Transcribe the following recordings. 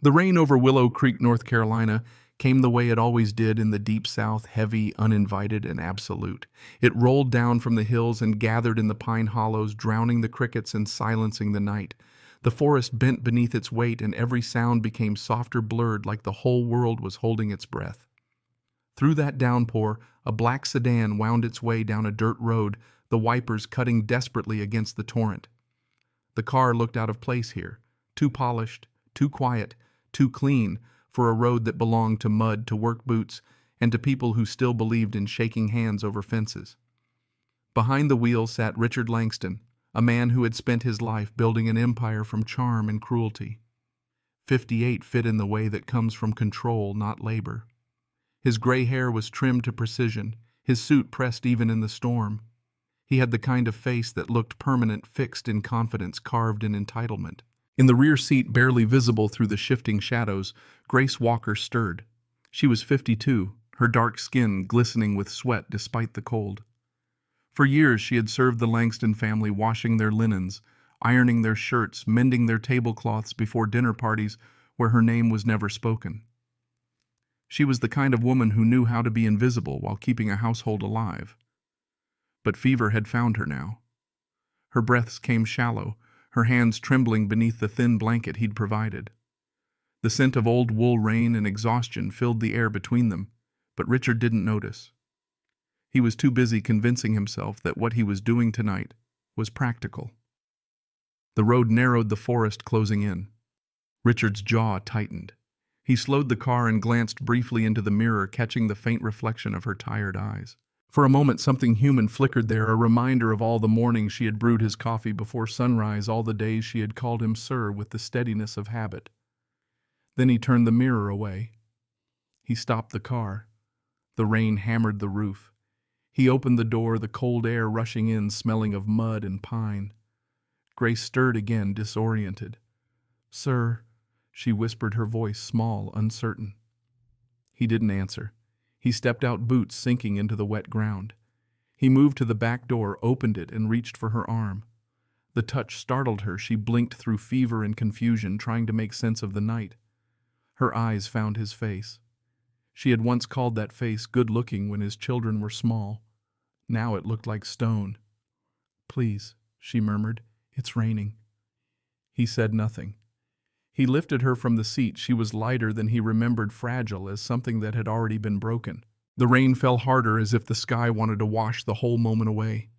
The rain over Willow Creek, North Carolina, came the way it always did in the deep South, heavy, uninvited, and absolute. It rolled down from the hills and gathered in the pine hollows, drowning the crickets and silencing the night. The forest bent beneath its weight, and every sound became softer, blurred, like the whole world was holding its breath. Through that downpour, a black sedan wound its way down a dirt road, the wipers cutting desperately against the torrent. The car looked out of place here, too polished, too quiet, too clean for a road that belonged to mud, to work boots, and to people who still believed in shaking hands over fences. Behind the wheel sat Richard Langston, a man who had spent his life building an empire from charm and cruelty. 58 fit in the way that comes from control, not labor. His gray hair was trimmed to precision, his suit pressed even in the storm. He had the kind of face that looked permanent, fixed in confidence, carved in entitlement. In the rear seat, barely visible through the shifting shadows, Grace Walker stirred. She was 52, her dark skin glistening with sweat despite the cold. For years she had served the Langston family, washing their linens, ironing their shirts, mending their tablecloths before dinner parties where her name was never spoken. She was the kind of woman who knew how to be invisible while keeping a household alive. But fever had found her now. Her breaths came shallow, her hands trembling beneath the thin blanket he'd provided. The scent of old wool, rain, and exhaustion filled the air between them, but Richard didn't notice. He was too busy convincing himself that what he was doing tonight was practical. The road narrowed, the forest closing in. Richard's jaw tightened. He slowed the car and glanced briefly into the mirror, catching the faint reflection of her tired eyes. For a moment something human flickered there, a reminder of all the mornings she had brewed his coffee before sunrise, all the days she had called him sir with the steadiness of habit. Then he turned the mirror away. He stopped the car. The rain hammered the roof. He opened the door, the cold air rushing in, smelling of mud and pine. Grace stirred again, disoriented. "Sir," she whispered, her voice small, uncertain. He didn't answer. He stepped out, boots sinking into the wet ground. He moved to the back door, opened it, and reached for her arm. The touch startled her. She blinked through fever and confusion, trying to make sense of the night. Her eyes found his face. She had once called that face good-looking when his children were small. Now it looked like stone. "Please," she murmured, "it's raining." He said nothing. He lifted her from the seat. She was lighter than he remembered, fragile as something that had already been broken. The rain fell harder, as if the sky wanted to wash the whole moment away.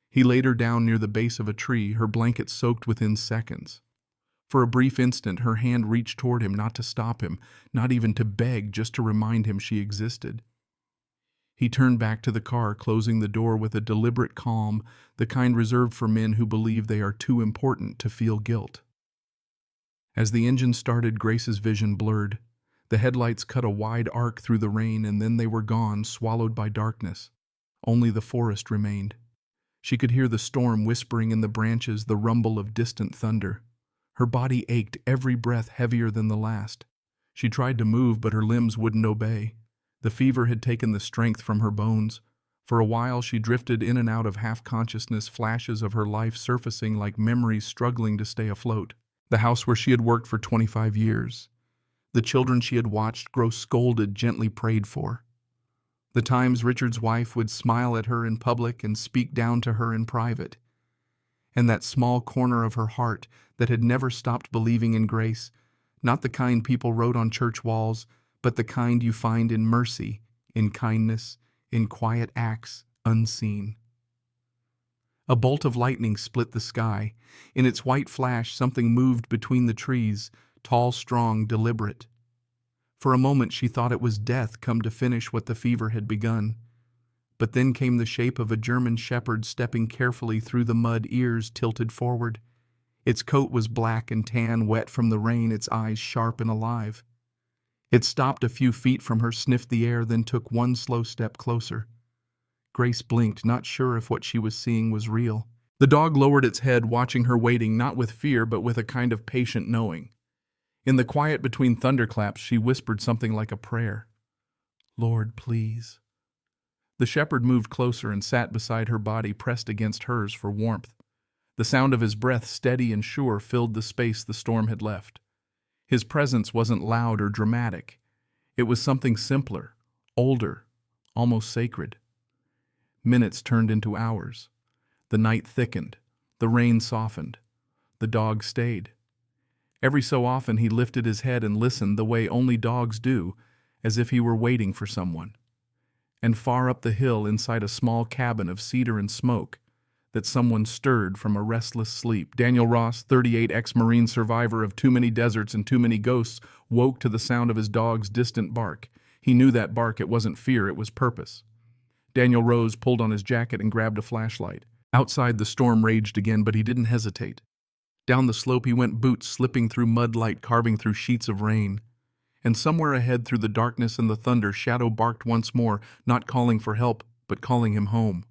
He laid her down near the base of a tree, her blanket soaked within seconds. For a brief instant, her hand reached toward him, not to stop him, not even to beg, just to remind him she existed. He turned back to the car, closing the door with a deliberate calm, the kind reserved for men who believe they are too important to feel guilt. As the engine started, Grace's vision blurred. The headlights cut a wide arc through the rain, and then they were gone, swallowed by darkness. Only the forest remained. She could hear the storm whispering in the branches, the rumble of distant thunder. Her body ached, every breath heavier than the last. She tried to move, but her limbs wouldn't obey. The fever had taken the strength from her bones. For a while she drifted in and out of half-consciousness, flashes of her life surfacing like memories struggling to stay afloat. The house where she had worked for 25 years. The children she had watched grow scolded, gently prayed for. The times Richard's wife would smile at her in public and speak down to her in private. And that small corner of her heart that had never stopped believing in grace, not the kind people wrote on church walls, but the kind you find in mercy, in kindness, in quiet acts, unseen. A bolt of lightning split the sky. In its white flash, something moved between the trees, tall, strong, deliberate. For a moment she thought it was death come to finish what the fever had begun. But then came the shape of a German shepherd stepping carefully through the mud, ears tilted forward. Its coat was black and tan, wet from the rain, its eyes sharp and alive. It stopped a few feet from her, sniffed the air, then took one slow step closer. Grace blinked, not sure if what she was seeing was real. The dog lowered its head, watching her, waiting, not with fear, but with a kind of patient knowing. In the quiet between thunderclaps, she whispered something like a prayer. "Lord, please." The shepherd moved closer and sat beside her, body pressed against hers for warmth. The sound of his breath, steady and sure, filled the space the storm had left. His presence wasn't loud or dramatic. It was something simpler, older, almost sacred. Minutes turned into hours. The night thickened. The rain softened. The dog stayed. Every so often he lifted his head and listened the way only dogs do, as if he were waiting for someone. And far up the hill, inside a small cabin of cedar and smoke, that someone stirred from a restless sleep. Daniel Ross, 38, ex-Marine survivor of too many deserts and too many ghosts, woke to the sound of his dog's distant bark. He knew that bark, it wasn't fear, it was purpose. Daniel rose, pulled on his jacket, and grabbed a flashlight. Outside, the storm raged again, but he didn't hesitate. Down the slope he went, boots slipping through mud, carving through sheets of rain. And somewhere ahead, through the darkness and the thunder, Shadow barked once more, not calling for help, but calling him home.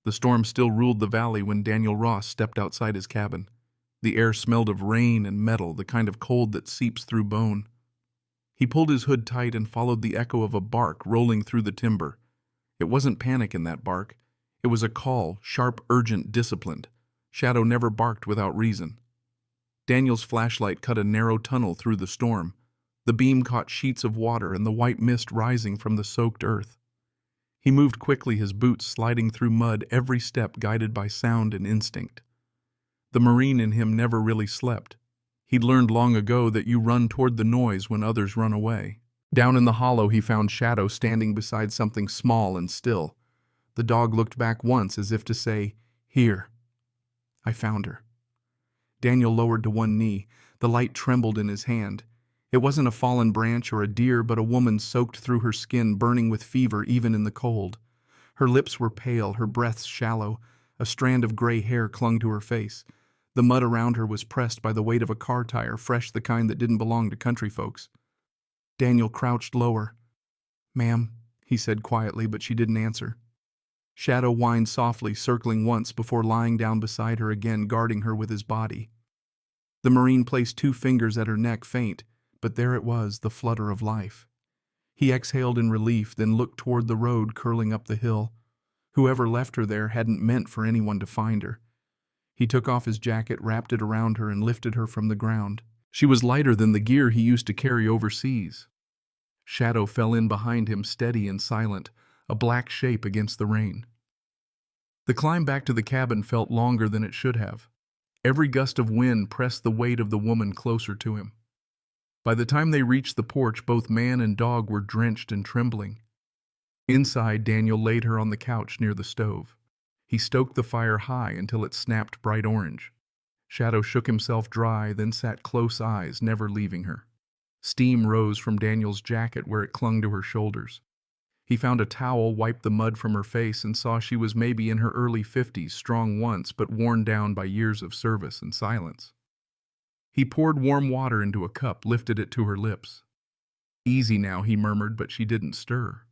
The storm still ruled the valley when Daniel Ross stepped outside his cabin. The air smelled of rain and metal, the kind of cold that seeps through bone. He pulled his hood tight and followed the echo of a bark rolling through the timber. It wasn't panic in that bark. It was a call, sharp, urgent, disciplined. Shadow never barked without reason. Daniel's flashlight cut a narrow tunnel through the storm. The beam caught sheets of water and the white mist rising from the soaked earth. He moved quickly, his boots sliding through mud, every step guided by sound and instinct. The Marine in him never really slept. He'd learned long ago that you run toward the noise when others run away. Down in the hollow he found Shadow standing beside something small and still. The dog looked back once as if to say, "Here." "I found her." Daniel lowered to one knee. The light trembled in his hand. It wasn't a fallen branch or a deer, but a woman soaked through her skin, burning with fever even in the cold. Her lips were pale, her breaths shallow. A strand of gray hair clung to her face. The mud around her was pressed by the weight of a car tire, fresh, the kind that didn't belong to country folks. Daniel crouched lower. "Ma'am," he said quietly, but she didn't answer. Shadow whined softly, circling once before lying down beside her again, guarding her with his body. The Marine placed 2 fingers at her neck, faint, but there it was, the flutter of life. He exhaled in relief, then looked toward the road curling up the hill. Whoever left her there hadn't meant for anyone to find her. He took off his jacket, wrapped it around her, and lifted her from the ground. She was lighter than the gear he used to carry overseas. Shadow fell in behind him, steady and silent, a black shape against the rain. The climb back to the cabin felt longer than it should have. Every gust of wind pressed the weight of the woman closer to him. By the time they reached the porch, both man and dog were drenched and trembling. Inside, Daniel laid her on the couch near the stove. He stoked the fire high until it snapped bright orange. Shadow shook himself dry, then sat close, eyes never leaving her. Steam rose from Daniel's jacket where it clung to her shoulders. He found a towel, wiped the mud from her face, and saw she was maybe in her early 50s, strong once, but worn down by years of service and silence. He poured warm water into a cup, lifted it to her lips. "Easy now," he murmured, but she didn't stir.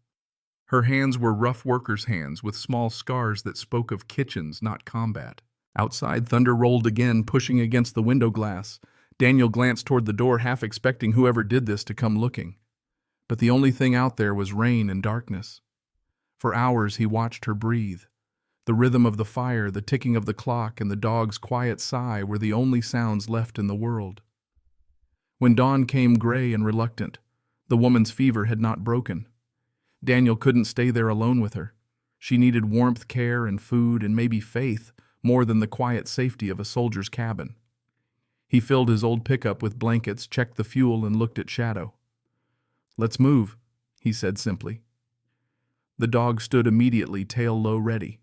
Her hands were rough workers' hands with small scars that spoke of kitchens, not combat. Outside, thunder rolled again, pushing against the window glass. Daniel glanced toward the door, half expecting whoever did this to come looking. But the only thing out there was rain and darkness. For hours he watched her breathe. The rhythm of the fire, the ticking of the clock, and the dog's quiet sigh were the only sounds left in the world. When dawn came, gray and reluctant, the woman's fever had not broken. Daniel couldn't stay there alone with her. She needed warmth, care, and food, and maybe faith, more than the quiet safety of a soldier's cabin. He filled his old pickup with blankets, checked the fuel, and looked at Shadow. "Let's move," he said simply. The dog stood immediately, tail low, ready.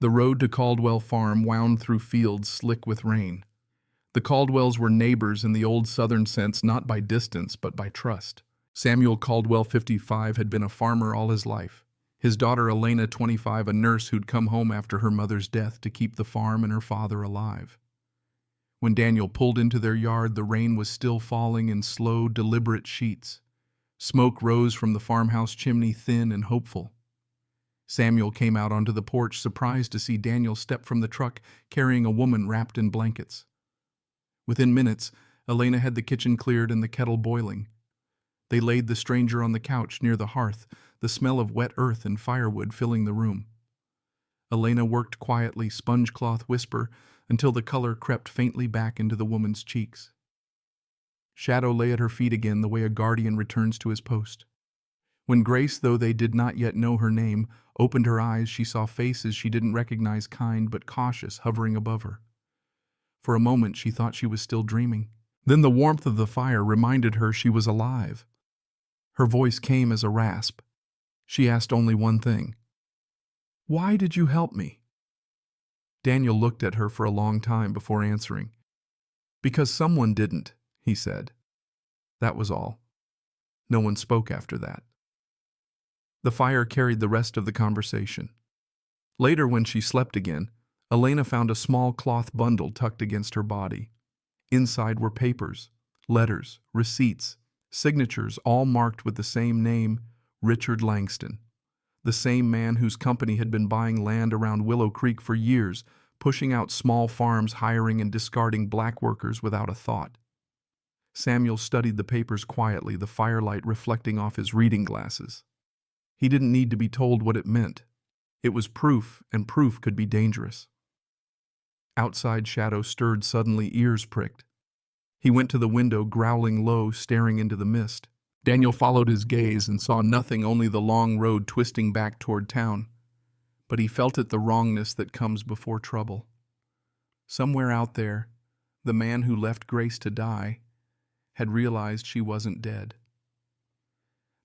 The road to Caldwell Farm wound through fields slick with rain. The Caldwells were neighbors in the old Southern sense, not by distance, but by trust. Samuel Caldwell, 55, had been a farmer all his life. His daughter Elena, 25, a nurse who'd come home after her mother's death to keep the farm and her father alive. When Daniel pulled into their yard, the rain was still falling in slow, deliberate sheets. Smoke rose from the farmhouse chimney, thin and hopeful. Samuel came out onto the porch, surprised to see Daniel step from the truck, carrying a woman wrapped in blankets. Within minutes, Elena had the kitchen cleared and the kettle boiling. They laid the stranger on the couch near the hearth, the smell of wet earth and firewood filling the room. Elena worked quietly, sponge-cloth whisper, until the color crept faintly back into the woman's cheeks. Shadow lay at her feet again the way a guardian returns to his post. When Grace, though they did not yet know her name, opened her eyes, she saw faces she didn't recognize, kind but cautious, hovering above her. For a moment she thought she was still dreaming. Then the warmth of the fire reminded her she was alive. Her voice came as a rasp. She asked only one thing. "Why did you help me?" Daniel looked at her for a long time before answering. "Because someone didn't," he said. That was all. No one spoke after that. The fire carried the rest of the conversation. Later, when she slept again, Elena found a small cloth bundle tucked against her body. Inside were papers, letters, receipts, signatures, all marked with the same name, Richard Langston. The same man whose company had been buying land around Willow Creek for years, pushing out small farms, hiring and discarding black workers without a thought. Samuel studied the papers quietly, the firelight reflecting off his reading glasses. He didn't need to be told what it meant. It was proof, and proof could be dangerous. Outside, Shadow stirred suddenly, ears pricked. He went to the window, growling low, staring into the mist. Daniel followed his gaze and saw nothing, only the long road twisting back toward town. But he felt it, the wrongness that comes before trouble. Somewhere out there, the man who left Grace to die had realized she wasn't dead.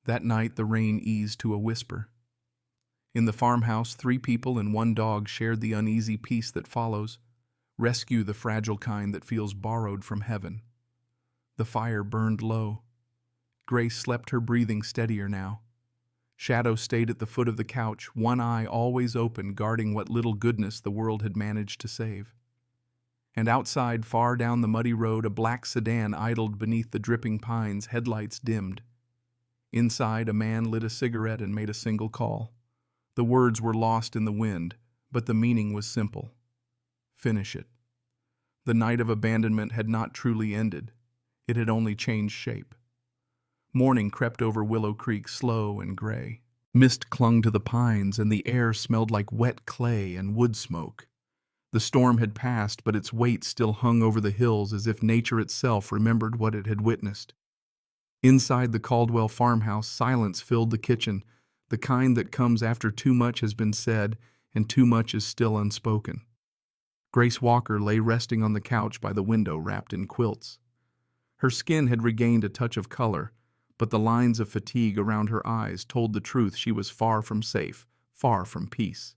That night the rain eased to a whisper. In the farmhouse, 3 people and 1 dog shared the uneasy peace that follows. Rescue the fragile kind that feels borrowed from heaven. The fire burned low. Grace slept, her breathing steadier now. Shadow stayed at the foot of the couch, one eye always open, guarding what little goodness the world had managed to save. And outside, far down the muddy road, a black sedan idled beneath the dripping pines, headlights dimmed. Inside, a man lit a cigarette and made a single call. The words were lost in the wind, but the meaning was simple. Finish it. The night of abandonment had not truly ended. It had only changed shape. Morning crept over Willow Creek, slow and gray. Mist clung to the pines, and the air smelled like wet clay and wood smoke. The storm had passed, but its weight still hung over the hills, as if nature itself remembered what it had witnessed. Inside the Caldwell farmhouse, silence filled the kitchen, the kind that comes after too much has been said and too much is still unspoken. Grace Walker lay resting on the couch by the window, wrapped in quilts. Her skin had regained a touch of color, but the lines of fatigue around her eyes told the truth. She was far from safe, far from peace.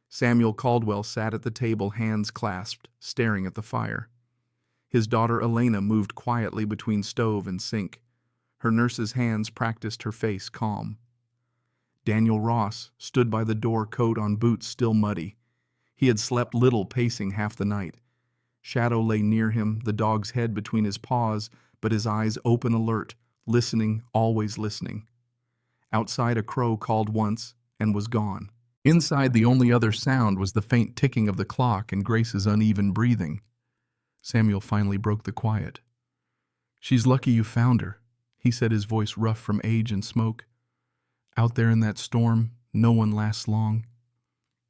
Samuel Caldwell sat at the table, hands clasped, staring at the fire. His daughter Elena moved quietly between stove and sink. Her nurse's hands practiced her face calm. Daniel Ross stood by the door, coat on, boots still muddy. He had slept little, pacing half the night. Shadow lay near him, the dog's head between his paws, but his eyes open, alert, listening, always listening. Outside, a crow called once and was gone. Inside, the only other sound was the faint ticking of the clock and Grace's uneven breathing. Samuel finally broke the quiet. "She's lucky you found her," he said, his voice rough from age and smoke. "Out there in that storm, no one lasts long."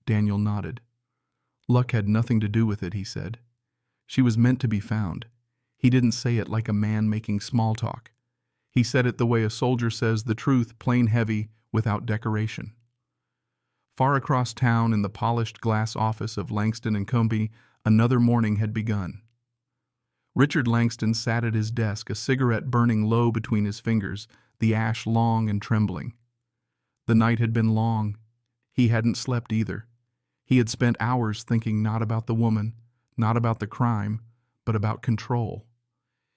Daniel nodded. "Luck had nothing to do with it," he said. "She was meant to be found." He didn't say it like a man making small talk. He said it the way a soldier says the truth, plain, heavy, without decoration. Far across town, in the polished glass office of Langston and Company, another morning had begun. Richard Langston sat at his desk, a cigarette burning low between his fingers, the ash long and trembling. The night had been long. He hadn't slept either. He had spent hours thinking not about the woman, not about the crime, but about control.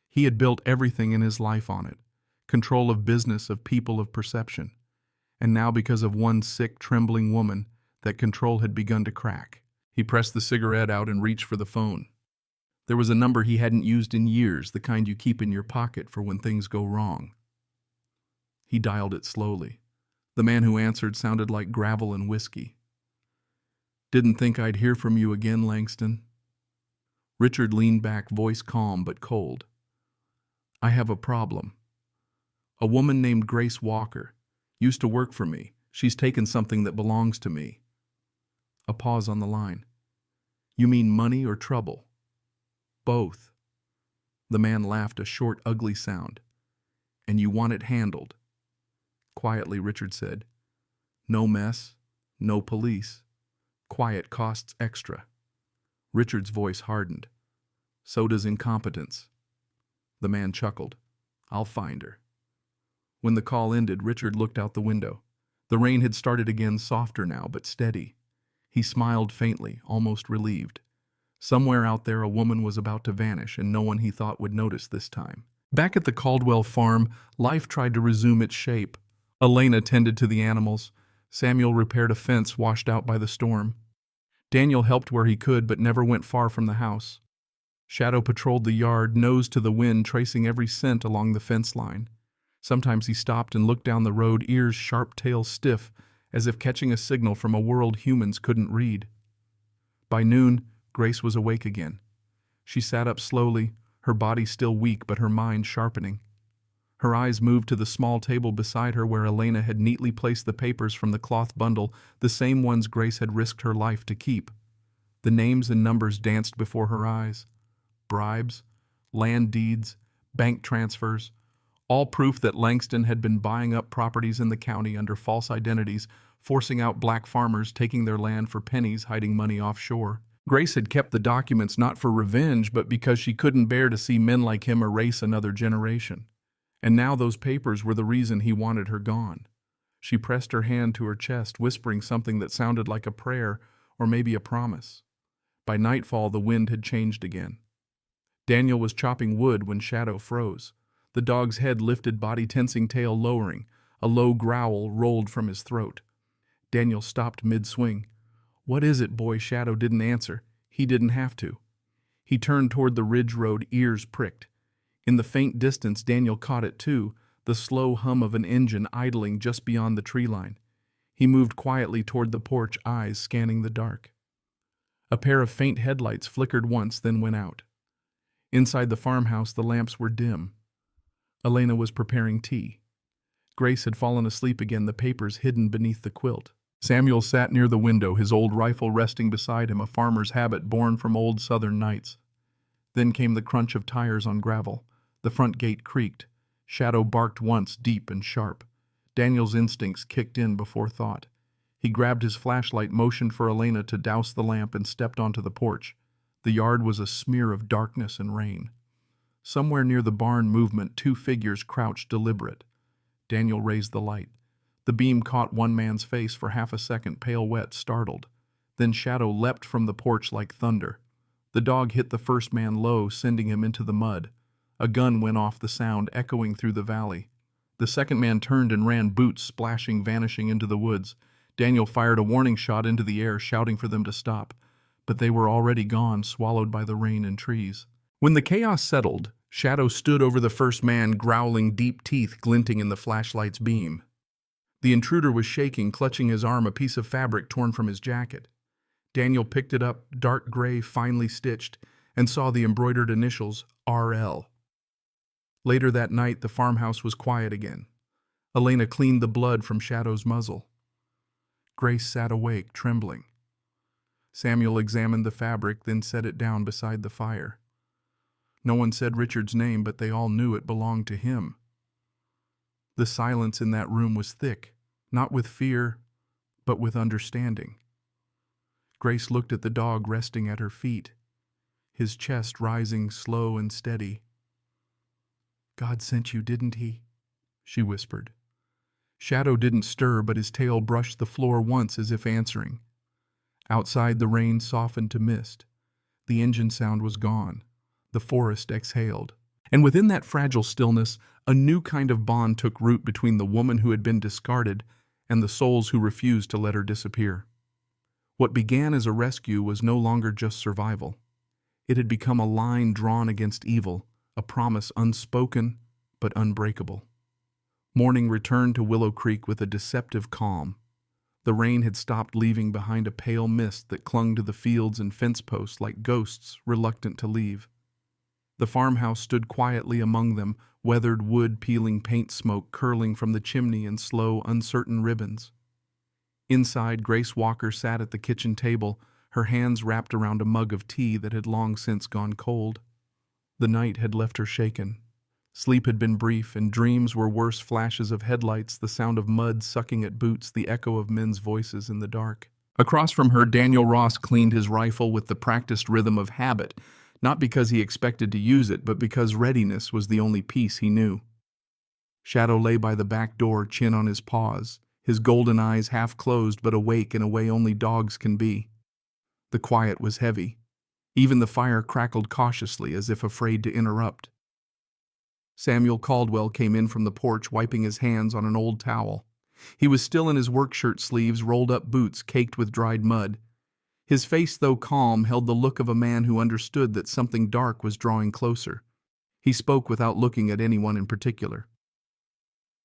He had built everything in his life on it. Control of business, of people, of perception. And now, because of one sick, trembling woman, that control had begun to crack. He pressed the cigarette out and reached for the phone. There was a number he hadn't used in years, the kind you keep in your pocket for when things go wrong. He dialed it slowly. The man who answered sounded like gravel and whiskey. "Didn't think I'd hear from you again, Langston." Richard leaned back, voice calm but cold. "I have a problem. A woman named Grace Walker used to work for me. She's taken something that belongs to me." A pause on the line. "You mean money or trouble?" "Both." The man laughed a short, ugly sound. "And you want it handled?" Quietly, Richard said. "No mess, no police. Quiet costs extra." Richard's voice hardened. "So does incompetence." The man chuckled. "I'll find her." When the call ended, Richard looked out the window. The rain had started again, softer now, but steady. He smiled faintly, almost relieved. Somewhere out there a woman was about to vanish, and no one he thought would notice this time. Back at the Caldwell farm, life tried to resume its shape. Elena tended to the animals. Samuel repaired a fence washed out by the storm. Daniel helped where he could, but never went far from the house. Shadow patrolled the yard, nose to the wind, tracing every scent along the fence line. Sometimes he stopped and looked down the road, ears sharp, tail stiff, as if catching a signal from a world humans couldn't read. By noon, Grace was awake again. She sat up slowly, her body still weak but her mind sharpening. Her eyes moved to the small table beside her where Elena had neatly placed the papers from the cloth bundle, the same ones Grace had risked her life to keep. The names and numbers danced before her eyes. Bribes, land deeds, bank transfers, all proof that Langston had been buying up properties in the county under false identities, forcing out black farmers, taking their land for pennies, hiding money offshore. Grace had kept the documents not for revenge, but because she couldn't bear to see men like him erase another generation. And now those papers were the reason he wanted her gone. She pressed her hand to her chest, whispering something that sounded like a prayer or maybe a promise. By nightfall, the wind had changed again. Daniel was chopping wood when Shadow froze. The dog's head lifted, body tensing, tail lowering. A low growl rolled from his throat. Daniel stopped mid-swing. "What is it, boy?" Shadow didn't answer. He didn't have to. He turned toward the ridge road, ears pricked. In the faint distance, Daniel caught it too, the slow hum of an engine idling just beyond the tree line. He moved quietly toward the porch, eyes scanning the dark. A pair of faint headlights flickered once, then went out. Inside the farmhouse, the lamps were dim. Elena was preparing tea. Grace had fallen asleep again, the papers hidden beneath the quilt. Samuel sat near the window, his old rifle resting beside him, a farmer's habit born from old southern nights. Then came the crunch of tires on gravel. The front gate creaked. Shadow barked once, deep and sharp. Daniel's instincts kicked in before thought. He grabbed his flashlight, motioned for Elena to douse the lamp, and stepped onto the porch. The yard was a smear of darkness and rain. Somewhere near the barn movement, two figures crouched, deliberate. Daniel raised the light. The beam caught one man's face for half a second, pale, wet, startled. Then Shadow leapt from the porch like thunder. The dog hit the first man low, sending him into the mud. A gun went off, the sound echoing through the valley. The second man turned and ran, boots splashing, vanishing into the woods. Daniel fired a warning shot into the air, shouting for them to stop. But they were already gone, swallowed by the rain and trees. When the chaos settled, Shadow stood over the first man, growling, deep teeth glinting in the flashlight's beam. The intruder was shaking, clutching his arm, a piece of fabric torn from his jacket. Daniel picked it up, dark gray, finely stitched, and saw the embroidered initials, RL. Later that night, the farmhouse was quiet again. Elena cleaned the blood from Shadow's muzzle. Grace sat awake, trembling. Samuel examined the fabric, then set it down beside the fire. No one said Richard's name, but they all knew it belonged to him. The silence in that room was thick, not with fear, but with understanding. Grace looked at the dog resting at her feet, his chest rising slow and steady. "God sent you, didn't he?" she whispered. Shadow didn't stir, but his tail brushed the floor once as if answering. Outside, the rain softened to mist. The engine sound was gone. The forest exhaled. And within that fragile stillness, a new kind of bond took root between the woman who had been discarded and the souls who refused to let her disappear. What began as a rescue was no longer just survival. It had become a line drawn against evil, a promise unspoken but unbreakable. Morning returned to Willow Creek with a deceptive calm. The rain had stopped, leaving behind a pale mist that clung to the fields and fence posts like ghosts reluctant to leave. The farmhouse stood quietly among them, weathered wood, peeling paint smoke curling from the chimney in slow, uncertain ribbons. Inside, Grace Walker sat at the kitchen table, her hands wrapped around a mug of tea that had long since gone cold. The night had left her shaken. Sleep had been brief, and dreams were worse flashes of headlights, the sound of mud sucking at boots, the echo of men's voices in the dark. Across from her, Daniel Ross cleaned his rifle with the practiced rhythm of habit, not because he expected to use it, but because readiness was the only peace he knew. Shadow lay by the back door, chin on his paws, his golden eyes half closed but awake in a way only dogs can be. The quiet was heavy. Even the fire crackled cautiously, as if afraid to interrupt. Samuel Caldwell came in from the porch, wiping his hands on an old towel. He was still in his work shirt sleeves, rolled-up boots caked with dried mud. His face, though calm, held the look of a man who understood that something dark was drawing closer. He spoke without looking at anyone in particular.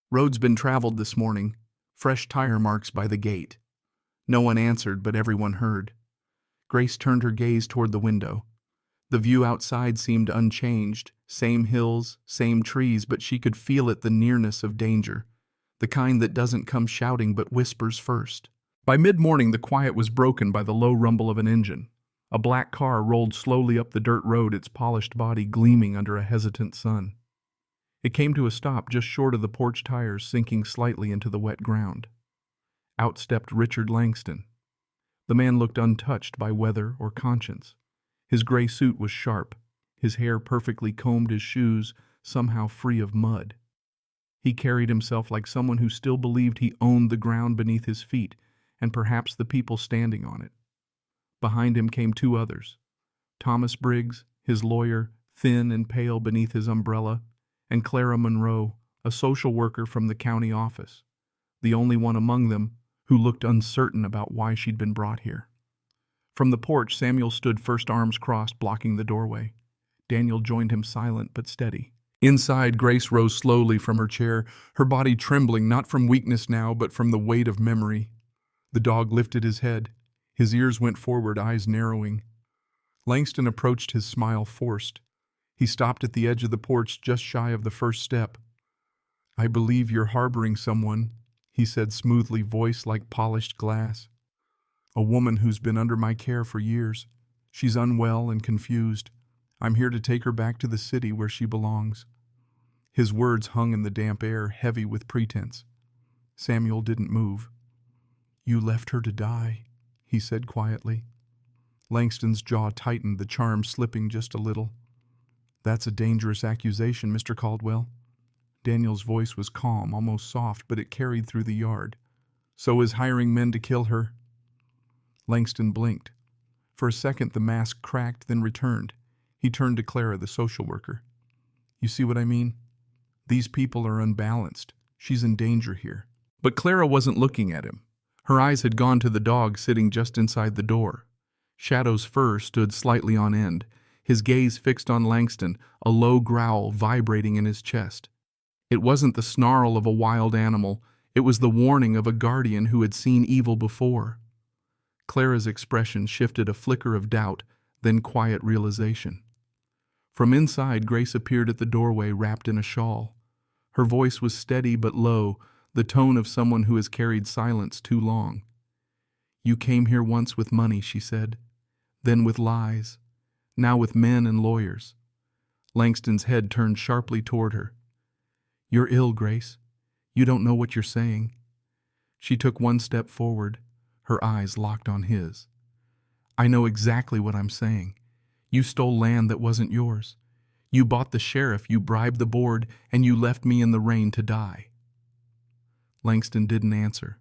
"Road's been traveled this morning. Fresh tire marks by the gate." No one answered, but everyone heard. Grace turned her gaze toward the window. The view outside seemed unchanged, same hills, same trees, but she could feel it, the nearness of danger, the kind that doesn't come shouting but whispers first. By mid-morning, the quiet was broken by the low rumble of an engine. A black car rolled slowly up the dirt road, its polished body gleaming under a hesitant sun. It came to a stop just short of the porch tires, sinking slightly into the wet ground. Out stepped Richard Langston. The man looked untouched by weather or conscience. His gray suit was sharp, his hair perfectly combed, his shoes somehow free of mud. He carried himself like someone who still believed he owned the ground beneath his feet, and perhaps the people standing on it. Behind him came two others. Thomas Briggs, his lawyer, thin and pale beneath his umbrella, and Clara Monroe, a social worker from the county office, the only one among them who looked uncertain about why she'd been brought here. From the porch, Samuel stood first, arms crossed, blocking the doorway. Daniel joined him, silent but steady. Inside, Grace rose slowly from her chair, her body trembling, not from weakness now, but from the weight of memory. The dog lifted his head. His ears went forward, eyes narrowing. Langston approached, his smile forced. He stopped at the edge of the porch, just shy of the first step. "I believe you're harboring someone," he said smoothly, voice like polished glass. "A woman who's been under my care for years. She's unwell and confused. I'm here to take her back to the city where she belongs." His words hung in the damp air, heavy with pretense. Samuel didn't move. "You left her to die," he said quietly. Langston's jaw tightened, the charm slipping just a little. "That's a dangerous accusation, Mr. Caldwell." Daniel's voice was calm, almost soft, but it carried through the yard. "So is hiring men to kill her?" Langston blinked. For a second the mask cracked, then returned. He turned to Clara, the social worker. "You see what I mean? These people are unbalanced. She's in danger here." But Clara wasn't looking at him. Her eyes had gone to the dog sitting just inside the door. Shadow's fur stood slightly on end, his gaze fixed on Langston, a low growl vibrating in his chest. It wasn't the snarl of a wild animal, it was the warning of a guardian who had seen evil before. Clara's expression shifted, a flicker of doubt, then quiet realization. From inside, Grace appeared at the doorway, wrapped in a shawl. Her voice was steady but low, the tone of someone who has carried silence too long. "You came here once with money," she said, "then with lies, now with men and lawyers." Langston's head turned sharply toward her. "You're ill, Grace. You don't know what you're saying." She took one step forward, her eyes locked on his. "I know exactly what I'm saying. You stole land that wasn't yours. You bought the sheriff, you bribed the board, and you left me in the rain to die." Langston didn't answer.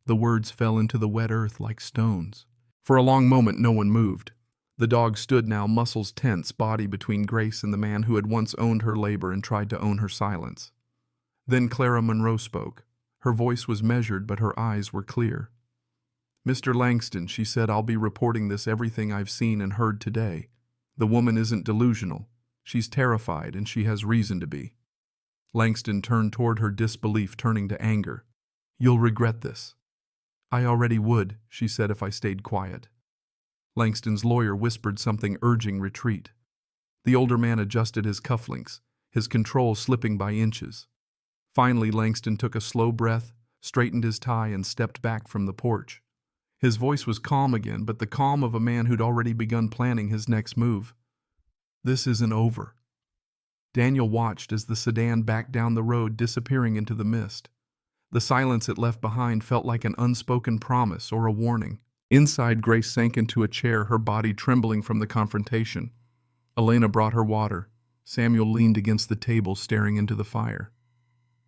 The words fell into the wet earth like stones. For a long moment no one moved. The dog stood now, muscles tense, body between Grace and the man who had once owned her labor and tried to own her silence. Then Clara Monroe spoke. Her voice was measured, but her eyes were clear. "Mr. Langston," she said, "I'll be reporting this, everything I've seen and heard today. The woman isn't delusional. She's terrified, and she has reason to be." Langston turned toward her, disbelief turning to anger. "You'll regret this." "I already would," she said, "if I stayed quiet." Langston's lawyer whispered something, urging retreat. The older man adjusted his cufflinks, his control slipping by inches. Finally, Langston took a slow breath, straightened his tie, and stepped back from the porch. His voice was calm again, but the calm of a man who'd already begun planning his next move. "This isn't over," Daniel watched as the sedan backed down the road, disappearing into the mist. The silence it left behind felt like an unspoken promise or a warning. Inside, Grace sank into a chair, her body trembling from the confrontation. Elena brought her water. Samuel leaned against the table, staring into the fire.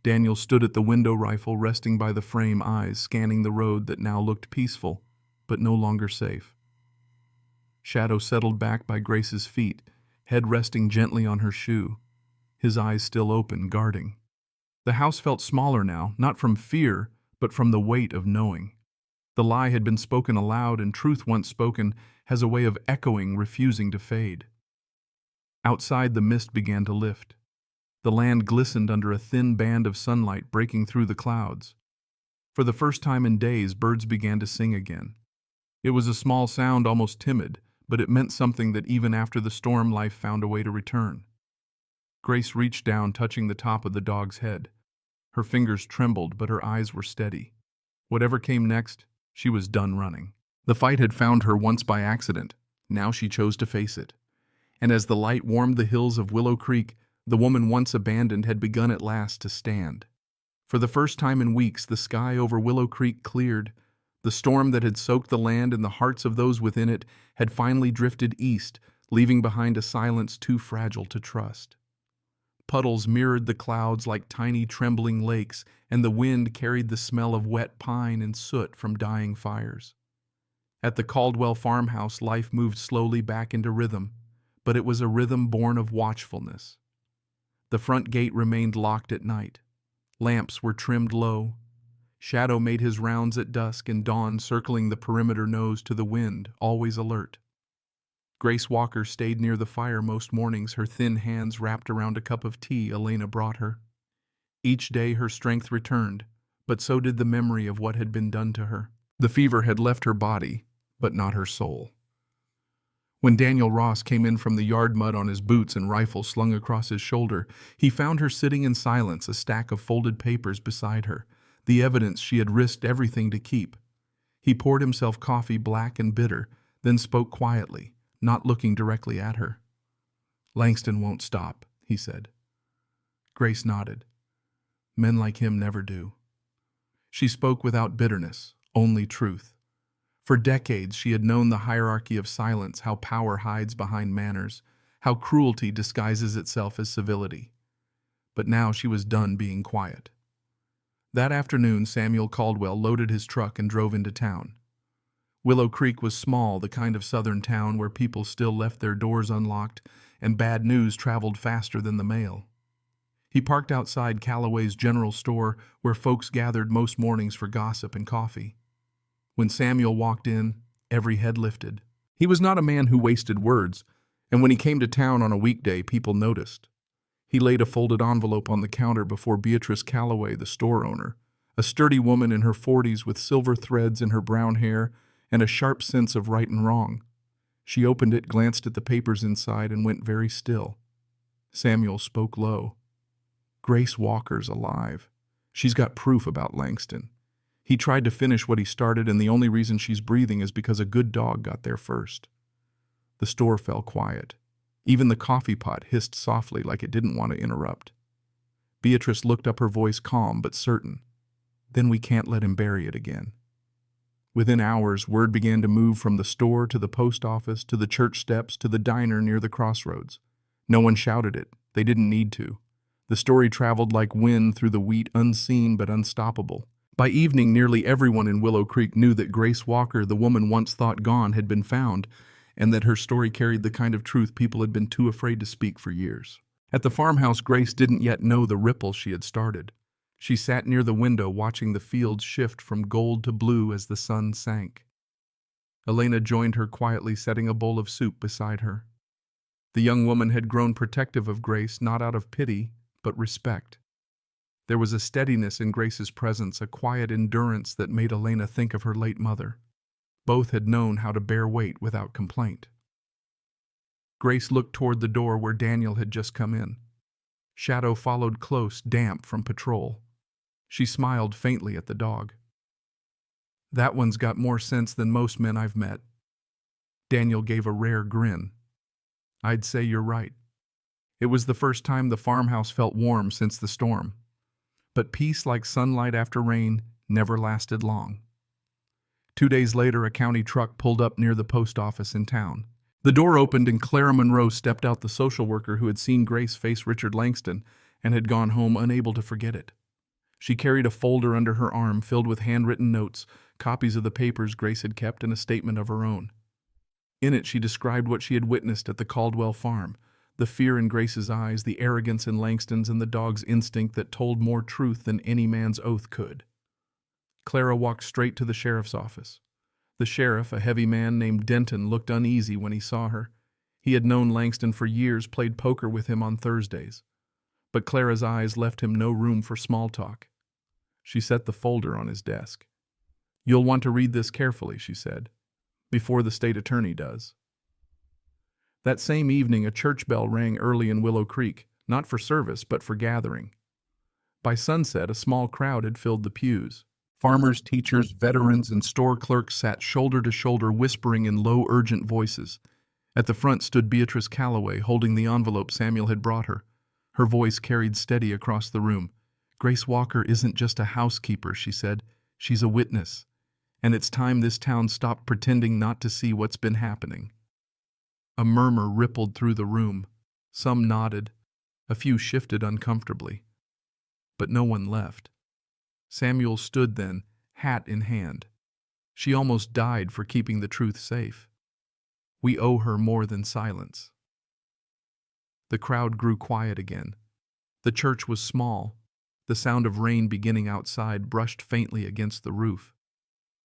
Daniel stood at the window, rifle resting by the frame, eyes scanning the road that now looked peaceful, but no longer safe. Shadow settled back by Grace's feet, head resting gently on her shoe, his eyes still open, guarding. The house felt smaller now, not from fear, but from the weight of knowing. The lie had been spoken aloud, and truth once spoken has a way of echoing, refusing to fade. Outside, the mist began to lift. The land glistened under a thin band of sunlight breaking through the clouds. For the first time in days, birds began to sing again. It was a small sound, almost timid, but it meant something that even after the storm, life found a way to return. Grace reached down, touching the top of the dog's head. Her fingers trembled, but her eyes were steady. Whatever came next, she was done running. The fight had found her once by accident. Now she chose to face it. And as the light warmed the hills of Willow Creek, the woman once abandoned had begun at last to stand. For the first time in weeks, the sky over Willow Creek cleared. The storm that had soaked the land and the hearts of those within it had finally drifted east, leaving behind a silence too fragile to trust. Puddles mirrored the clouds like tiny trembling lakes, and the wind carried the smell of wet pine and soot from dying fires. At the Caldwell farmhouse, life moved slowly back into rhythm, but it was a rhythm born of watchfulness. The front gate remained locked at night. Lamps were trimmed low. Shadow made his rounds at dusk, and dawn circling the perimeter nose to the wind, always alert. Grace Walker stayed near the fire most mornings, her thin hands wrapped around a cup of tea Elena brought her. Each day her strength returned, but so did the memory of what had been done to her. The fever had left her body, but not her soul. When Daniel Ross came in from the yard, mud on his boots and rifle slung across his shoulder, he found her sitting in silence, a stack of folded papers beside her, the evidence she had risked everything to keep. He poured himself coffee, black and bitter, then spoke quietly, not looking directly at her. "Langston won't stop," he said. Grace nodded. "Men like him never do." She spoke without bitterness, only truth. For decades she had known the hierarchy of silence, how power hides behind manners, how cruelty disguises itself as civility. But now she was done being quiet. That afternoon, Samuel Caldwell loaded his truck and drove into town. Willow Creek was small, the kind of southern town where people still left their doors unlocked and bad news traveled faster than the mail. He parked outside Callaway's general store, where folks gathered most mornings for gossip and coffee. When Samuel walked in, every head lifted. He was not a man who wasted words, and when he came to town on a weekday, people noticed. He laid a folded envelope on the counter before Beatrice Callaway, the store owner, a sturdy woman in her 40s with silver threads in her brown hair and a sharp sense of right and wrong. She opened it, glanced at the papers inside, and went very still. Samuel spoke low. "Grace Walker's alive. She's got proof about Langston. He tried to finish what he started, and the only reason she's breathing is because a good dog got there first." The store fell quiet. Even the coffee pot hissed softly, like it didn't want to interrupt. Beatrice looked up, her voice calm but certain. "Then we can't let him bury it again." Within hours, word began to move from the store to the post office, to the church steps, to the diner near the crossroads. No one shouted it. They didn't need to. The story traveled like wind through the wheat, unseen but unstoppable. By evening, nearly everyone in Willow Creek knew that Grace Walker, the woman once thought gone, had been found, and that her story carried the kind of truth people had been too afraid to speak for years. At the farmhouse, Grace didn't yet know the ripple she had started. She sat near the window, watching the fields shift from gold to blue as the sun sank. Elena joined her quietly, setting a bowl of soup beside her. The young woman had grown protective of Grace, not out of pity, but respect. There was a steadiness in Grace's presence, a quiet endurance that made Elena think of her late mother. Both had known how to bear weight without complaint. Grace looked toward the door where Daniel had just come in. Shadow followed close, damp from patrol. She smiled faintly at the dog. "That one's got more sense than most men I've met." Daniel gave a rare grin. "I'd say you're right." It was the first time the farmhouse felt warm since the storm. But peace, like sunlight after rain, never lasted long. 2 days later, a county truck pulled up near the post office in town. The door opened and Clara Monroe stepped out, the social worker who had seen Grace face Richard Langston and had gone home unable to forget it. She carried a folder under her arm filled with handwritten notes, copies of the papers Grace had kept, and a statement of her own. In it, she described what she had witnessed at the Caldwell farm, the fear in Grace's eyes, the arrogance in Langston's, and the dog's instinct that told more truth than any man's oath could. Clara walked straight to the sheriff's office. The sheriff, a heavy man named Denton, looked uneasy when he saw her. He had known Langston for years, played poker with him on Thursdays. But Clara's eyes left him no room for small talk. She set the folder on his desk. "You'll want to read this carefully," she said, "before the state attorney does." That same evening, a church bell rang early in Willow Creek, not for service, but for gathering. By sunset, a small crowd had filled the pews. Farmers, teachers, veterans, and store clerks sat shoulder to shoulder, whispering in low, urgent voices. At the front stood Beatrice Calloway, holding the envelope Samuel had brought her. Her voice carried steady across the room. "Grace Walker isn't just a housekeeper," she said. "She's a witness. And it's time this town stopped pretending not to see what's been happening." A murmur rippled through the room. Some nodded. A few shifted uncomfortably. But no one left. Samuel stood then, hat in hand. She almost died for keeping the truth safe. We owe her more than silence. The crowd grew quiet again. The church was small. The sound of rain beginning outside brushed faintly against the roof.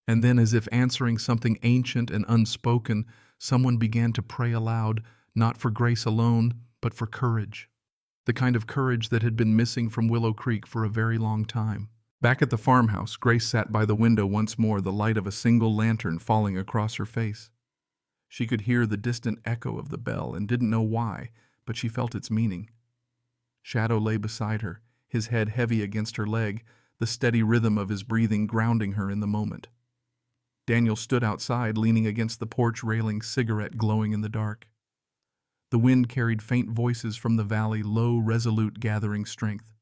And then, as if answering something ancient and unspoken, someone began to pray aloud, not for Grace alone, but for courage. The kind of courage that had been missing from Willow Creek for a very long time. Back at the farmhouse, Grace sat by the window once more, the light of a single lantern falling across her face. She could hear the distant echo of the bell and didn't know why, but she felt its meaning. Shadow lay beside her, his head heavy against her leg, the steady rhythm of his breathing grounding her in the moment. Daniel stood outside, leaning against the porch railing, cigarette glowing in the dark. The wind carried faint voices from the valley, low, resolute, gathering strength.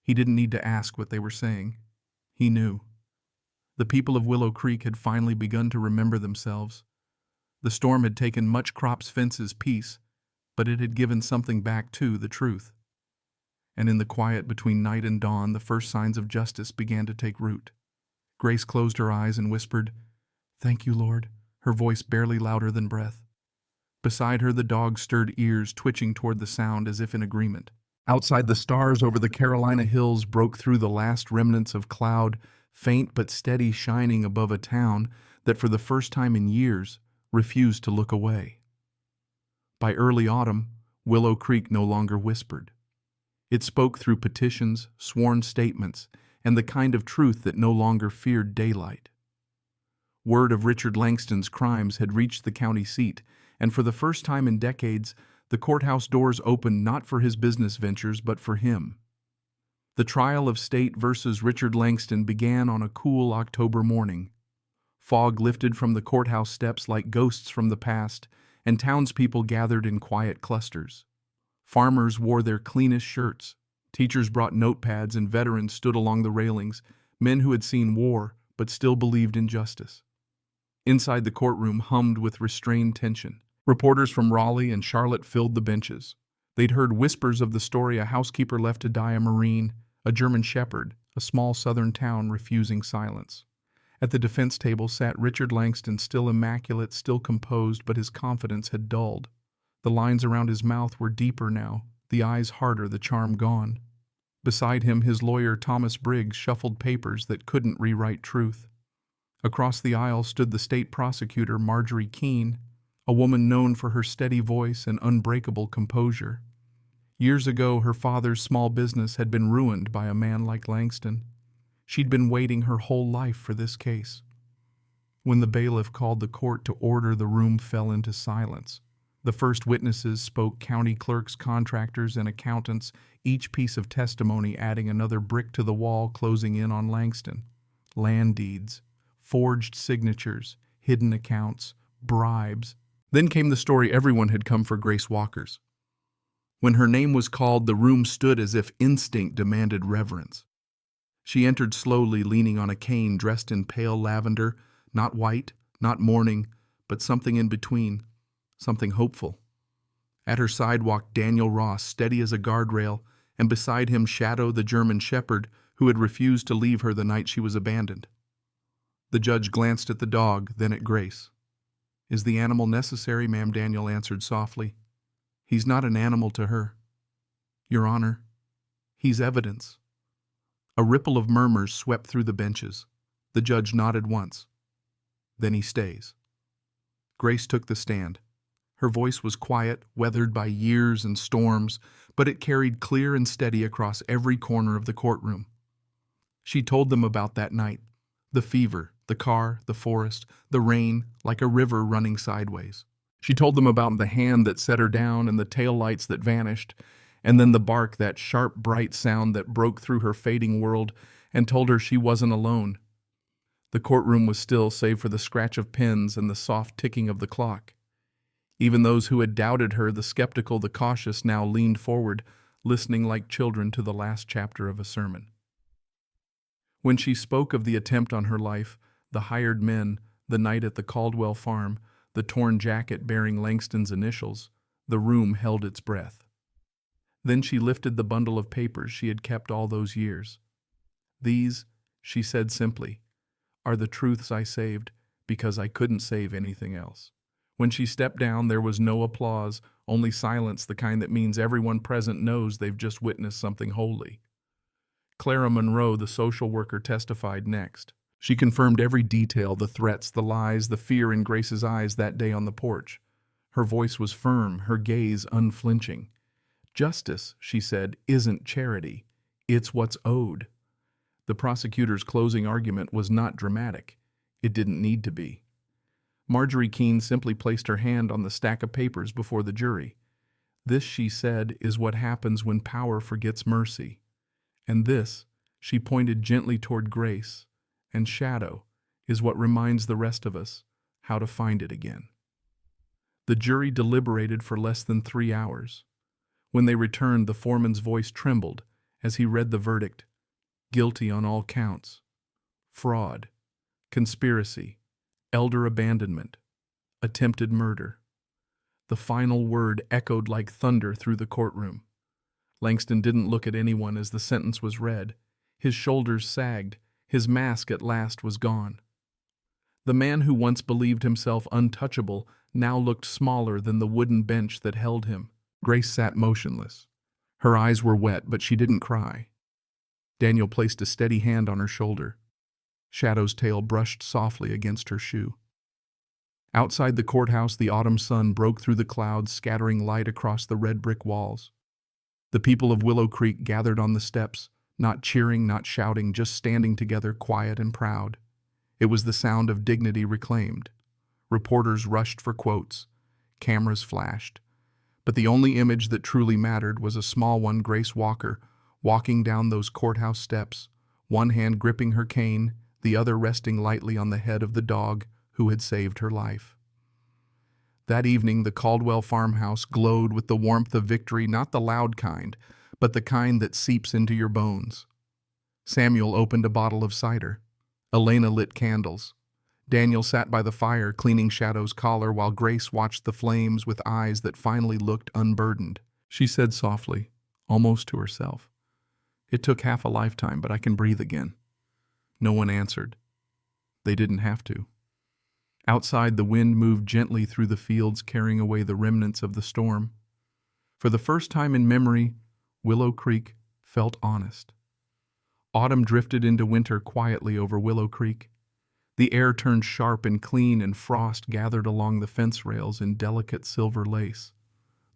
He didn't need to ask what they were saying. He knew. The people of Willow Creek had finally begun to remember themselves. The storm had taken much crops, fences, peace, but it had given something back too, the truth. And in the quiet between night and dawn, the first signs of justice began to take root. Grace closed her eyes and whispered, "Thank you, Lord," her voice barely louder than breath. Beside her, the dog stirred, ears twitching toward the sound as if in agreement. Outside, the stars over the Carolina hills broke through the last remnants of cloud, faint but steady, shining above a town that for the first time in years refused to look away. By early autumn, Willow Creek no longer whispered. It spoke through petitions, sworn statements, and the kind of truth that no longer feared daylight. Word of Richard Langston's crimes had reached the county seat, and for the first time in decades, the courthouse doors opened not for his business ventures but for him. The trial of State versus Richard Langston began on a cool October morning. Fog lifted from the courthouse steps like ghosts from the past, and townspeople gathered in quiet clusters. Farmers wore their cleanest shirts. Teachers brought notepads, and veterans stood along the railings, men who had seen war but still believed in justice. Inside, the courtroom hummed with restrained tension. Reporters from Raleigh and Charlotte filled the benches. They'd heard whispers of the story a housekeeper left to die a Marine, a German shepherd, a small southern town refusing silence. At the defense table sat Richard Langston, still immaculate, still composed, but his confidence had dulled. The lines around his mouth were deeper now, the eyes harder, the charm gone. Beside him, his lawyer Thomas Briggs shuffled papers that couldn't rewrite truth. Across the aisle stood the state prosecutor Marjorie Keene, a woman known for her steady voice and unbreakable composure. Years ago, her father's small business had been ruined by a man like Langston. She'd been waiting her whole life for this case. When the bailiff called the court to order, the room fell into silence. The first witnesses spoke, county clerks, contractors, and accountants, each piece of testimony adding another brick to the wall closing in on Langston. Land deeds, forged signatures, hidden accounts, bribes. Then came the story everyone had come for, Grace Walker's. When her name was called, the room stood as if instinct demanded reverence. She entered slowly, leaning on a cane, dressed in pale lavender, not white, not mourning, but something in between, something hopeful. At her side walked Daniel Ross, steady as a guardrail, and beside him Shadow, the German shepherd, who had refused to leave her the night she was abandoned. The judge glanced at the dog, then at Grace. "Is the animal necessary, ma'am?" Daniel answered softly. "He's not an animal to her, Your Honor. He's evidence." A ripple of murmurs swept through the benches. The judge nodded once. "Then he stays." Grace took the stand. Her voice was quiet, weathered by years and storms, but it carried clear and steady across every corner of the courtroom. She told them about that night, the fever, the car, the forest, the rain, like a river running sideways. She told them about the hand that set her down and the taillights that vanished, and then the bark, that sharp, bright sound that broke through her fading world, and told her she wasn't alone. The courtroom was still, save for the scratch of pens and the soft ticking of the clock. Even those who had doubted her, the skeptical, the cautious, now leaned forward, listening like children to the last chapter of a sermon. When she spoke of the attempt on her life, the hired men, the night at the Caldwell farm, the torn jacket bearing Langston's initials, the room held its breath. Then she lifted the bundle of papers she had kept all those years. "These," she said simply, "are the truths I saved because I couldn't save anything else." When she stepped down, there was no applause, only silence, the kind that means everyone present knows they've just witnessed something holy. Clara Monroe, the social worker, testified next. She confirmed every detail, the threats, the lies, the fear in Grace's eyes that day on the porch. Her voice was firm, her gaze unflinching. "Justice," she said, "isn't charity. It's what's owed." The prosecutor's closing argument was not dramatic. It didn't need to be. Marjorie Keene simply placed her hand on the stack of papers before the jury. "This," she said, "is what happens when power forgets mercy. And this," she pointed gently toward Grace, "and Shadow, is what reminds the rest of us how to find it again." The jury deliberated for less than 3 hours. When they returned, the foreman's voice trembled as he read the verdict: guilty on all counts. Fraud, conspiracy, elder abandonment, attempted murder. The final word echoed like thunder through the courtroom. Langston didn't look at anyone as the sentence was read. His shoulders sagged. His mask at last was gone. The man who once believed himself untouchable now looked smaller than the wooden bench that held him. Grace sat motionless. Her eyes were wet, but she didn't cry. Daniel placed a steady hand on her shoulder. Shadow's tail brushed softly against her shoe. Outside the courthouse, the autumn sun broke through the clouds, scattering light across the red brick walls. The people of Willow Creek gathered on the steps, not cheering, not shouting, just standing together, quiet and proud. It was the sound of dignity reclaimed. Reporters rushed for quotes. Cameras flashed. But the only image that truly mattered was a small one, Grace Walker, walking down those courthouse steps, one hand gripping her cane, the other resting lightly on the head of the dog who had saved her life. That evening, the Caldwell farmhouse glowed with the warmth of victory, not the loud kind, but the kind that seeps into your bones. Samuel opened a bottle of cider. Elena lit candles. Daniel sat by the fire, cleaning Shadow's collar, while Grace watched the flames with eyes that finally looked unburdened. She said softly, almost to herself, "It took half a lifetime, but I can breathe again." No one answered. They didn't have to. Outside, the wind moved gently through the fields, carrying away the remnants of the storm. For the first time in memory, Willow Creek felt honest. Autumn drifted into winter quietly over Willow Creek. The air turned sharp and clean, and frost gathered along the fence rails in delicate silver lace.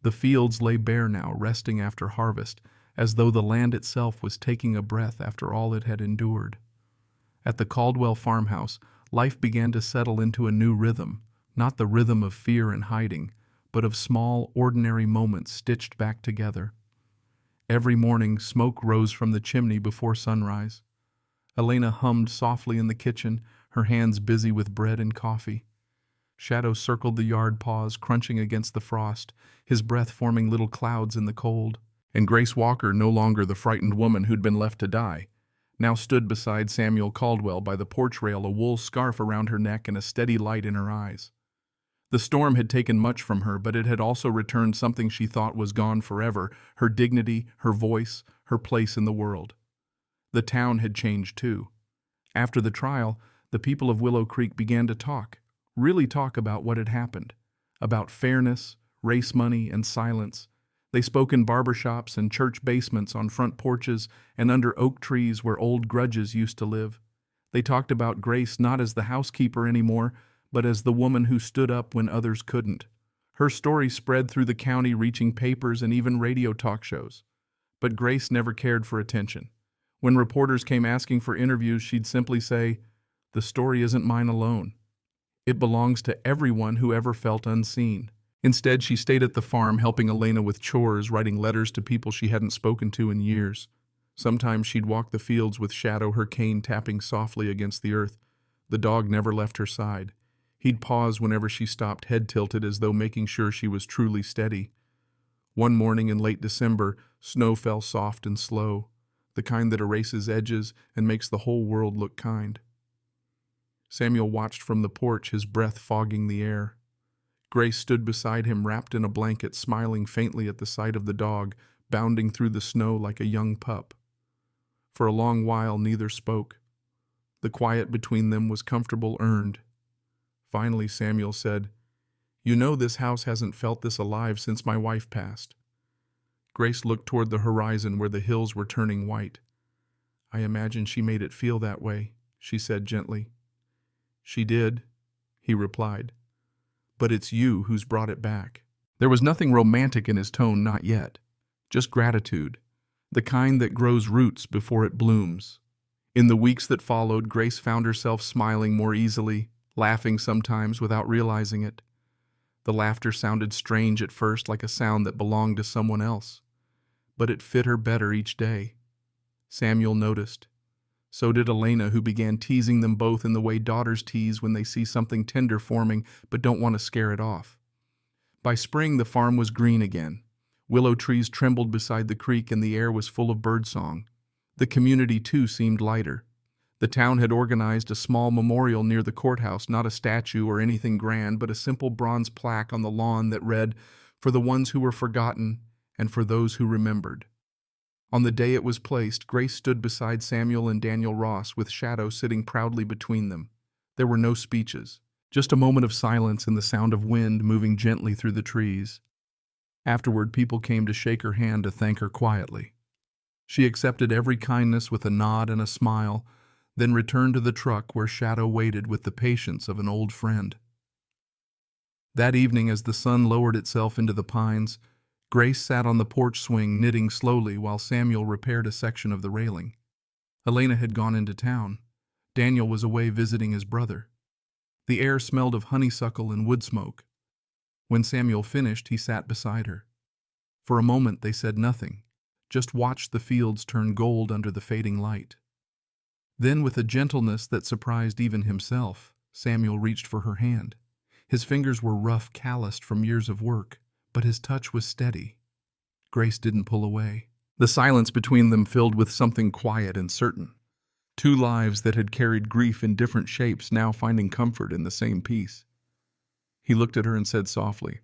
The fields lay bare now, resting after harvest, as though the land itself was taking a breath after all it had endured. At the Caldwell farmhouse, life began to settle into a new rhythm, not the rhythm of fear and hiding, but of small, ordinary moments stitched back together. Every morning, smoke rose from the chimney before sunrise. Elena hummed softly in the kitchen, her hands busy with bread and coffee. Shadow circled the yard, paws crunching against the frost, his breath forming little clouds in the cold. And Grace Walker, no longer the frightened woman who'd been left to die, now stood beside Samuel Caldwell by the porch rail, a wool scarf around her neck and a steady light in her eyes. The storm had taken much from her, but it had also returned something she thought was gone forever: her dignity, her voice, her place in the world. The town had changed too. After the trial, the people of Willow Creek began to talk, really talk about what had happened, about fairness, race money, and silence. They spoke in barbershops and church basements, on front porches, and under oak trees where old grudges used to live. They talked about Grace not as the housekeeper anymore, but as the woman who stood up when others couldn't. Her story spread through the county, reaching papers and even radio talk shows. But Grace never cared for attention. When reporters came asking for interviews, she'd simply say, "The story isn't mine alone. It belongs to everyone who ever felt unseen." Instead, she stayed at the farm, helping Elena with chores, writing letters to people she hadn't spoken to in years. Sometimes she'd walk the fields with Shadow, her cane tapping softly against the earth. The dog never left her side. He'd pause whenever she stopped, head tilted as though making sure she was truly steady. One morning in late December, snow fell soft and slow, the kind that erases edges and makes the whole world look kind. Samuel watched from the porch, his breath fogging the air. Grace stood beside him, wrapped in a blanket, smiling faintly at the sight of the dog, bounding through the snow like a young pup. For a long while, neither spoke. The quiet between them was comfortable, earned. Finally, Samuel said, "You know, this house hasn't felt this alive since my wife passed." Grace looked toward the horizon where the hills were turning white. "I imagine she made it feel that way," she said gently. "She did," he replied. "But it's you who's brought it back." There was nothing romantic in his tone, not yet. Just gratitude, the kind that grows roots before it blooms. In the weeks that followed, Grace found herself smiling more easily, laughing sometimes without realizing it. The laughter sounded strange at first, like a sound that belonged to someone else. But it fit her better each day. Samuel noticed. So did Elena, who began teasing them both in the way daughters tease when they see something tender forming but don't want to scare it off. By spring, the farm was green again. Willow trees trembled beside the creek and the air was full of birdsong. The community, too, seemed lighter. The town had organized a small memorial near the courthouse, not a statue or anything grand, but a simple bronze plaque on the lawn that read, "For the ones who were forgotten and for those who remembered." On the day it was placed, Grace stood beside Samuel and Daniel Ross, with Shadow sitting proudly between them. There were no speeches, just a moment of silence and the sound of wind moving gently through the trees. Afterward, people came to shake her hand to thank her quietly. She accepted every kindness with a nod and a smile, then returned to the truck where Shadow waited with the patience of an old friend. That evening, as the sun lowered itself into the pines, Grace sat on the porch swing, knitting slowly while Samuel repaired a section of the railing. Elena had gone into town. Daniel was away visiting his brother. The air smelled of honeysuckle and wood smoke. When Samuel finished, he sat beside her. For a moment they said nothing, just watched the fields turn gold under the fading light. Then, with a gentleness that surprised even himself, Samuel reached for her hand. His fingers were rough, calloused from years of work, but his touch was steady. Grace didn't pull away. The silence between them filled with something quiet and certain. Two lives that had carried grief in different shapes, now finding comfort in the same peace. He looked at her and said softly,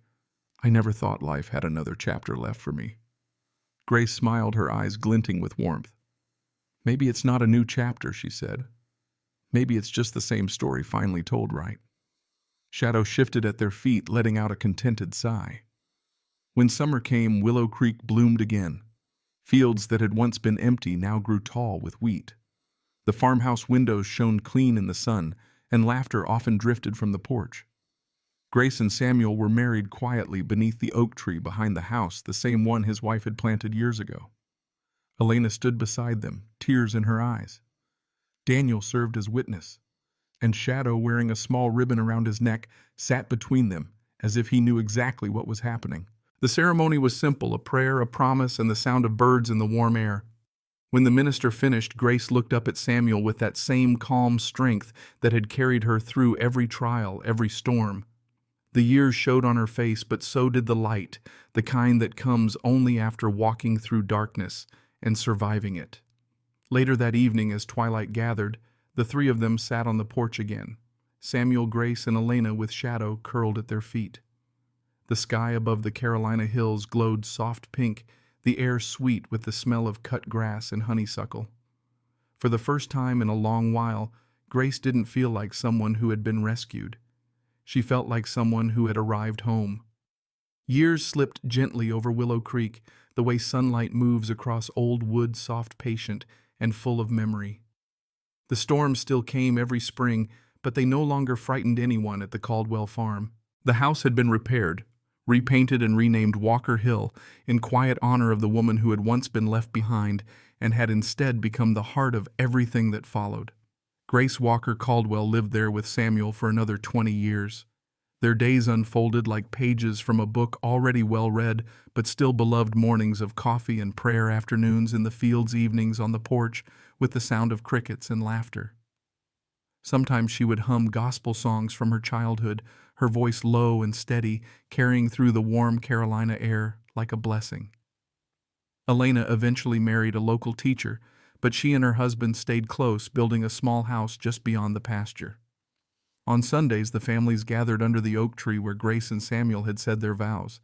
"I never thought life had another chapter left for me." Grace smiled, her eyes glinting with warmth. "Maybe it's not a new chapter," she said. "Maybe it's just the same story finally told right." Shadow shifted at their feet, letting out a contented sigh. When summer came, Willow Creek bloomed again. Fields that had once been empty now grew tall with wheat. The farmhouse windows shone clean in the sun, and laughter often drifted from the porch. Grace and Samuel were married quietly beneath the oak tree behind the house, the same one his wife had planted years ago. Elena stood beside them, tears in her eyes. Daniel served as witness, and Shadow, wearing a small ribbon around his neck, sat between them, as if he knew exactly what was happening. The ceremony was simple, a prayer, a promise, and the sound of birds in the warm air. When the minister finished, Grace looked up at Samuel with that same calm strength that had carried her through every trial, every storm. The years showed on her face, but so did the light, the kind that comes only after walking through darkness and surviving it. Later that evening, as twilight gathered, the three of them sat on the porch again, Samuel, Grace, and Elena with Shadow curled at their feet. The sky above the Carolina hills glowed soft pink, the air sweet with the smell of cut grass and honeysuckle. For the first time in a long while, Grace didn't feel like someone who had been rescued. She felt like someone who had arrived home. Years slipped gently over Willow Creek, the way sunlight moves across old wood, soft, patient, and full of memory. The storms still came every spring, but they no longer frightened anyone at the Caldwell farm. The house had been repaired, repainted, and renamed Walker Hill in quiet honor of the woman who had once been left behind and had instead become the heart of everything that followed. Grace Walker Caldwell lived there with Samuel for another 20 years. Their days unfolded like pages from a book already well read, but still beloved mornings of coffee and prayer, afternoons in the fields, evenings on the porch with the sound of crickets and laughter. Sometimes she would hum gospel songs from her childhood, her voice low and steady, carrying through the warm Carolina air like a blessing. Elena eventually married a local teacher, but she and her husband stayed close, building a small house just beyond the pasture. On Sundays, the families gathered under the oak tree where Grace and Samuel had said their vows.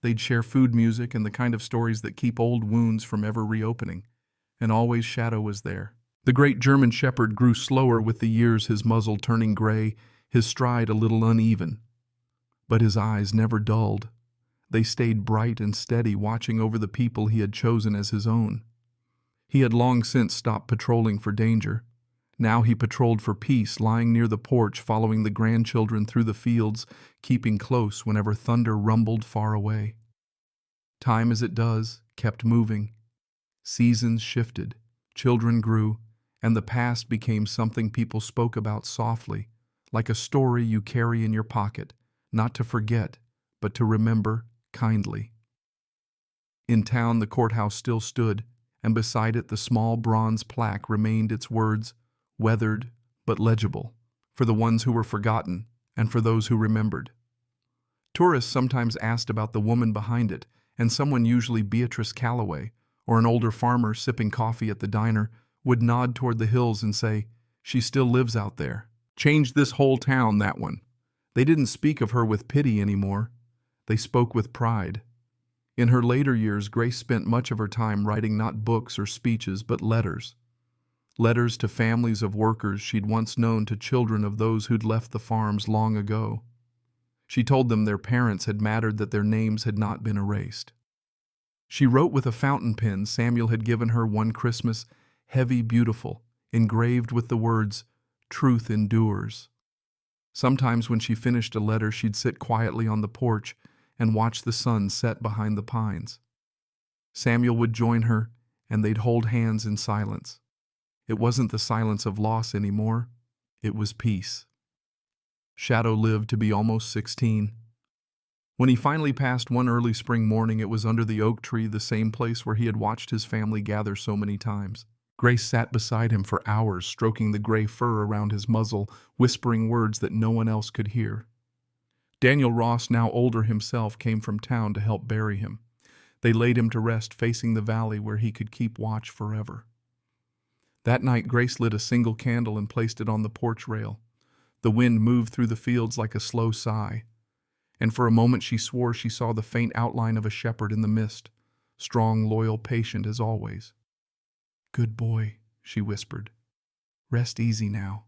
They'd share food, music, and the kind of stories that keep old wounds from ever reopening. And always Shadow was there. The great German shepherd grew slower with the years, his muzzle turning gray, his stride a little uneven. But his eyes never dulled. They stayed bright and steady, watching over the people he had chosen as his own. He had long since stopped patrolling for danger. Now he patrolled for peace, lying near the porch, following the grandchildren through the fields, keeping close whenever thunder rumbled far away. Time, as it does, kept moving. Seasons shifted, children grew, and the past became something people spoke about softly, like a story you carry in your pocket, not to forget, but to remember kindly. In town, the courthouse still stood, and beside it the small bronze plaque remained, its words, weathered but legible, for the ones who were forgotten and for those who remembered. Tourists sometimes asked about the woman behind it, and someone, usually Beatrice Calloway, or an older farmer sipping coffee at the diner, would nod toward the hills and say, "She still lives out there. Changed this whole town, that one." They didn't speak of her with pity anymore. They spoke with pride. In her later years, Grace spent much of her time writing not books or speeches, but letters. Letters to families of workers she'd once known, to children of those who'd left the farms long ago. She told them their parents had mattered, that their names had not been erased. She wrote with a fountain pen Samuel had given her one Christmas, heavy, beautiful, engraved with the words, "Truth endures." Sometimes when she finished a letter, she'd sit quietly on the porch and watch the sun set behind the pines. Samuel would join her, and they'd hold hands in silence. It wasn't the silence of loss anymore. It was peace. Shadow lived to be almost 16. When he finally passed one early spring morning, it was under the oak tree, the same place where he had watched his family gather so many times. Grace sat beside him for hours, stroking the gray fur around his muzzle, whispering words that no one else could hear. Daniel Ross, now older himself, came from town to help bury him. They laid him to rest facing the valley where he could keep watch forever. That night, Grace lit a single candle and placed it on the porch rail. The wind moved through the fields like a slow sigh, and for a moment she swore she saw the faint outline of a shepherd in the mist, strong, loyal, patient as always. "Good boy," she whispered. "Rest easy now."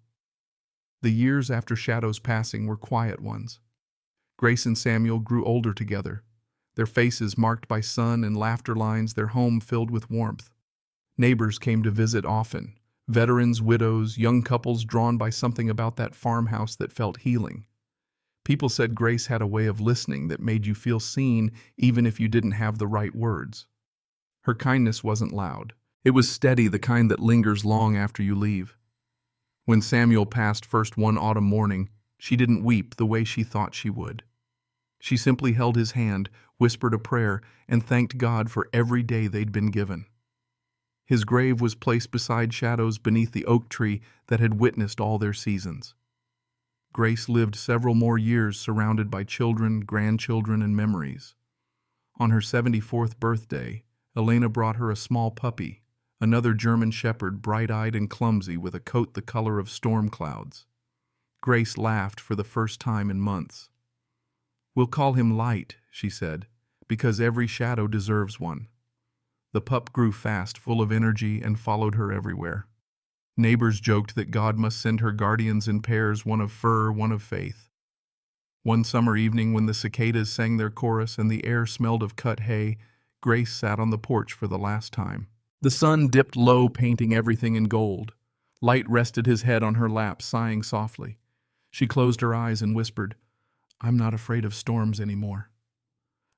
The years after Shadow's passing were quiet ones. Grace and Samuel grew older together, their faces marked by sun and laughter lines, their home filled with warmth. Neighbors came to visit often, veterans, widows, young couples drawn by something about that farmhouse that felt healing. People said Grace had a way of listening that made you feel seen even if you didn't have the right words. Her kindness wasn't loud. It was steady, the kind that lingers long after you leave. When Samuel passed first one autumn morning, she didn't weep the way she thought she would. She simply held his hand, whispered a prayer, and thanked God for every day they'd been given. His grave was placed beside Shadow's beneath the oak tree that had witnessed all their seasons. Grace lived several more years surrounded by children, grandchildren, and memories. On her 74th birthday, Elena brought her a small puppy, another German shepherd, bright-eyed and clumsy with a coat the color of storm clouds. Grace laughed for the first time in months. "We'll call him Light," she said, "because every shadow deserves one." The pup grew fast, full of energy, and followed her everywhere. Neighbors joked that God must send her guardians in pairs, one of fur, one of faith. One summer evening, when the cicadas sang their chorus and the air smelled of cut hay, Grace sat on the porch for the last time. The sun dipped low, painting everything in gold. Light rested his head on her lap, sighing softly. She closed her eyes and whispered, "I'm not afraid of storms anymore."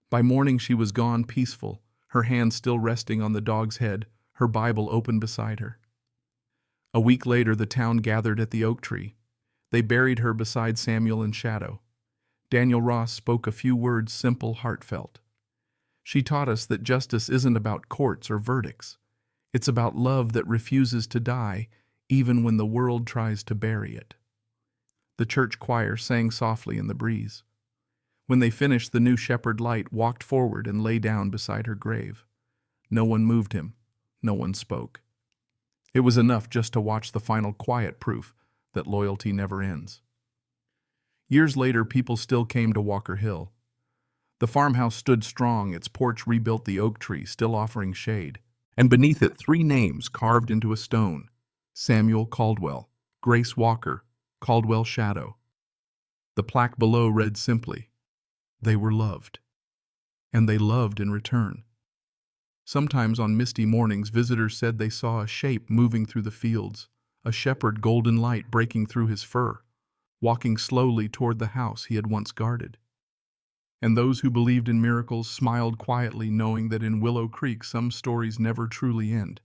By morning she was gone, peaceful, her hand still resting on the dog's head, her Bible open beside her. A week later, the town gathered at the oak tree. They buried her beside Samuel in shadow. Daniel Ross spoke a few words, simple, heartfelt. "She taught us that justice isn't about courts or verdicts. It's about love that refuses to die, even when the world tries to bury it." The church choir sang softly in the breeze. When they finished, the new shepherd Light walked forward and lay down beside her grave. No one moved him. No one spoke. It was enough just to watch the final quiet proof that loyalty never ends. Years later, people still came to Walker Hill. The farmhouse stood strong, its porch rebuilt, the oak tree still offering shade. And beneath it, 3 names carved into a stone: Samuel Caldwell, Grace Walker, Caldwell Shadow. The plaque below read simply, "They were loved." And they loved in return. Sometimes on misty mornings, visitors said they saw a shape moving through the fields, a shepherd, golden light breaking through his fur, walking slowly toward the house he had once guarded. And those who believed in miracles smiled quietly, knowing that in Willow Creek some stories never truly end.